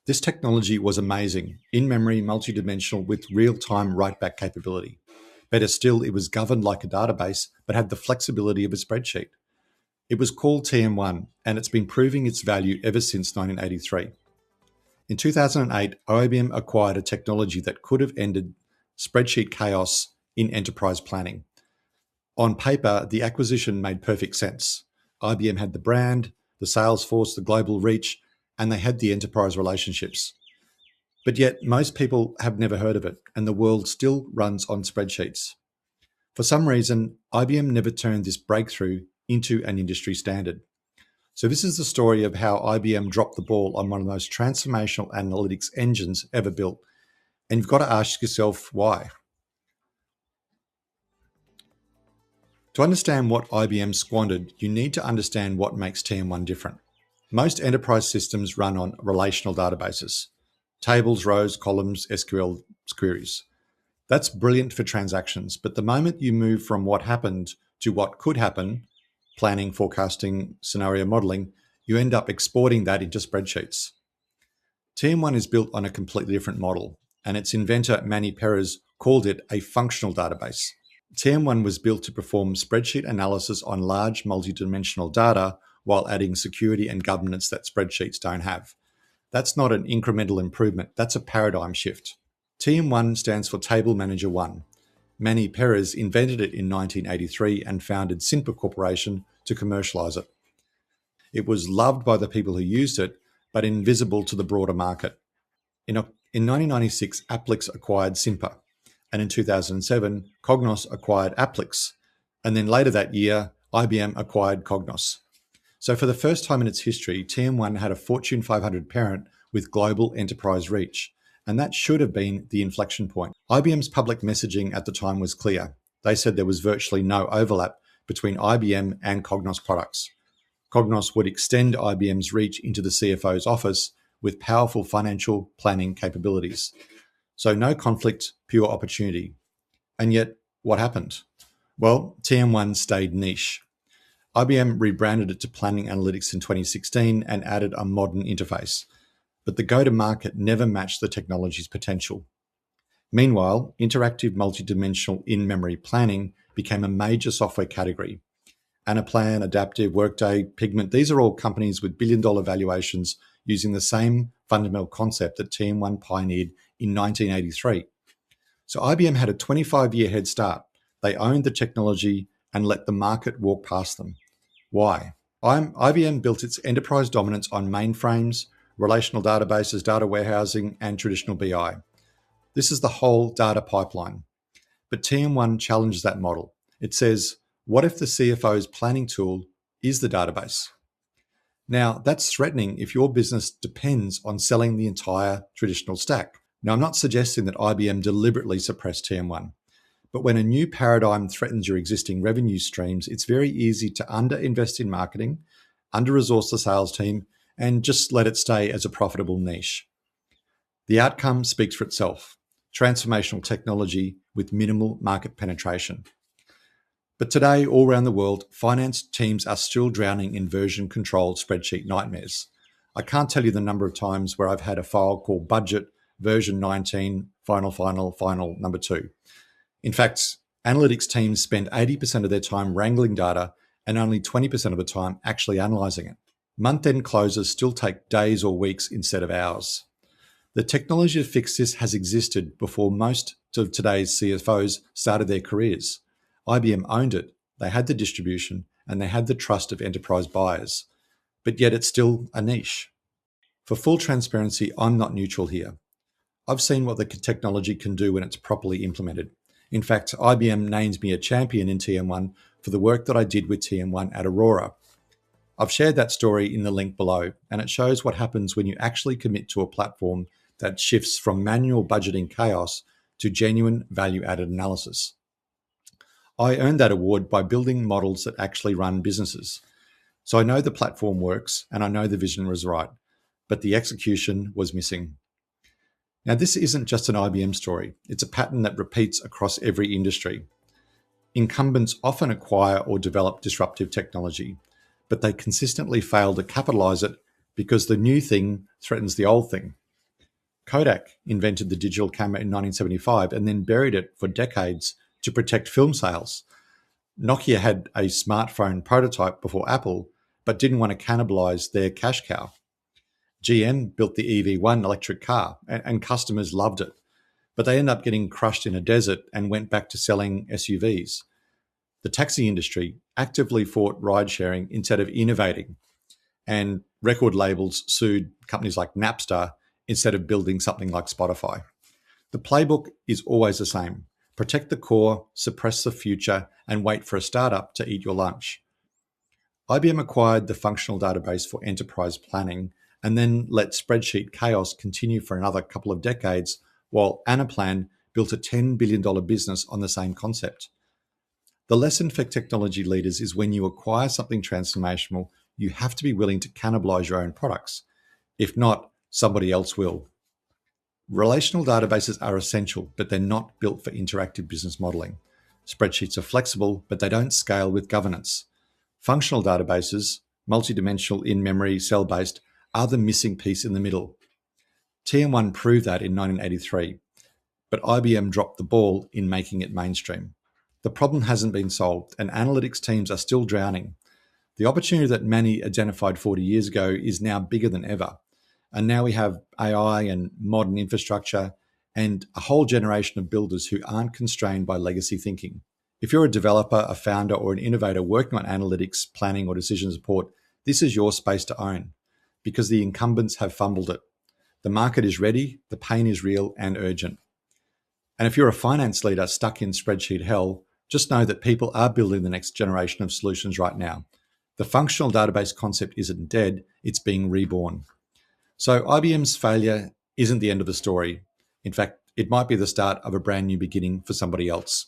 This technology was amazing, in-memory, multidimensional, with real-time write-back capability. Better still, it was governed like a database, but had the flexibility of a spreadsheet. It was called TM1, and it's been proving its value ever since 1983. In 2008, IBM acquired a technology that could have ended spreadsheet chaos in enterprise planning. On paper, the acquisition made perfect sense. IBM had the brand, the sales force, the global reach, and they had the enterprise relationships. But yet, most people have never heard of it, and the world still runs on spreadsheets. For some reason, IBM never turned this breakthrough into an industry standard. So this is the story of how IBM dropped the ball on one of the most transformational analytics engines ever built. And you've got to ask yourself why. To understand what IBM squandered, you need to understand what makes TM1 different. Most enterprise systems run on relational databases: tables, rows, columns, SQL queries. That's brilliant for transactions, but the moment you move from what happened to what could happen, planning, forecasting, scenario modeling, you end up exporting that into spreadsheets. TM1 is built on a completely different model, and its inventor, Manny Perez, called it a functional database. TM1 was built to perform spreadsheet analysis on large multidimensional data while adding security and governance that spreadsheets don't have. That's not an incremental improvement, that's a paradigm shift. TM1 stands for Table Manager 1. Manny Perez invented it in 1983 and founded Simpa Corporation to commercialize it. It was loved by the people who used it, but invisible to the broader market. In 1996, Applix acquired Simpa, and in 2007, Cognos acquired Applix, and then later that year, IBM acquired Cognos. So for the first time in its history, TM1 had a Fortune 500 parent with global enterprise reach, and that should have been the inflection point. IBM's public messaging at the time was clear. They said there was virtually no overlap between IBM and Cognos products. Cognos would extend IBM's reach into the CFO's office with powerful financial planning capabilities. So no conflict, pure opportunity. And yet, what happened? Well, TM1 stayed niche. IBM rebranded it to Planning Analytics in 2016 and added a modern interface. But the go-to-market never matched the technology's potential. Meanwhile, interactive multidimensional in-memory planning became a major software category. Anaplan, Adaptive, Workday, Pigment, these are all companies with billion-dollar valuations using the same fundamental concept that TM1 pioneered in 1983. So IBM had a 25-year head start. They owned the technology and let the market walk past them. Why? IBM built its enterprise dominance on mainframes, relational databases, data warehousing, and traditional BI. This is the whole data pipeline. But TM1 challenges that model. It says, what if the CFO's planning tool is the database? Now, that's threatening if your business depends on selling the entire traditional stack. Now, I'm not suggesting that IBM deliberately suppressed TM1, but when a new paradigm threatens your existing revenue streams, it's very easy to underinvest in marketing, under-resource the sales team, and just let it stay as a profitable niche. The outcome speaks for itself: transformational technology with minimal market penetration. But today, all around the world, finance teams are still drowning in version-controlled spreadsheet nightmares. I can't tell you the number of times where I've had a file called budget version 19, final number 2. In fact, analytics teams spend 80% of their time wrangling data and only 20% of the time actually analyzing it. Month-end closes still take days or weeks instead of hours. The technology to fix this has existed before most of today's CFOs started their careers. IBM owned it, they had the distribution, and they had the trust of enterprise buyers. But yet it's still a niche. For full transparency, I'm not neutral here. I've seen what the technology can do when it's properly implemented. In fact, IBM names me a champion in TM1 for the work that I did with TM1 at Aurora. I've shared that story in the link below, and it shows what happens when you actually commit to a platform that shifts from manual budgeting chaos to genuine value-added analysis. I earned that award by building models that actually run businesses. So I know the platform works, and I know the vision was right, but the execution was missing. Now, this isn't just an IBM story. It's a pattern that repeats across every industry. Incumbents often acquire or develop disruptive technology, but they consistently fail to capitalize it because the new thing threatens the old thing. Kodak invented the digital camera in 1975 and then buried it for decades to protect film sales. Nokia had a smartphone prototype before Apple, but didn't want to cannibalize their cash cow. GM built the EV1 electric car, and customers loved it, but they ended up getting crushed in a desert and went back to selling SUVs. The taxi industry actively fought ride sharing instead of innovating, and record labels sued companies like Napster instead of building something like Spotify. The playbook is always the same: protect the core, suppress the future, and wait for a startup to eat your lunch. IBM acquired the functional database for enterprise planning and then let spreadsheet chaos continue for another couple of decades, while Anaplan built a $10 billion business on the same concept. The lesson for technology leaders is when you acquire something transformational, you have to be willing to cannibalize your own products. If not, somebody else will. Relational databases are essential, but they're not built for interactive business modeling. Spreadsheets are flexible, but they don't scale with governance. Functional databases, multidimensional, in-memory, cell-based, are the missing piece in the middle. TM1 proved that in 1983, but IBM dropped the ball in making it mainstream. The problem hasn't been solved, and analytics teams are still drowning. The opportunity that Manny identified 40 years ago is now bigger than ever. And now we have AI and modern infrastructure and a whole generation of builders who aren't constrained by legacy thinking. If you're a developer, a founder, or an innovator working on analytics, planning, or decision support, this is your space to own because the incumbents have fumbled it. The market is ready, the pain is real and urgent. And if you're a finance leader stuck in spreadsheet hell, just know that people are building the next generation of solutions right now. The functional database concept isn't dead, it's being reborn. So IBM's failure isn't the end of the story. In fact, it might be the start of a brand new beginning for somebody else.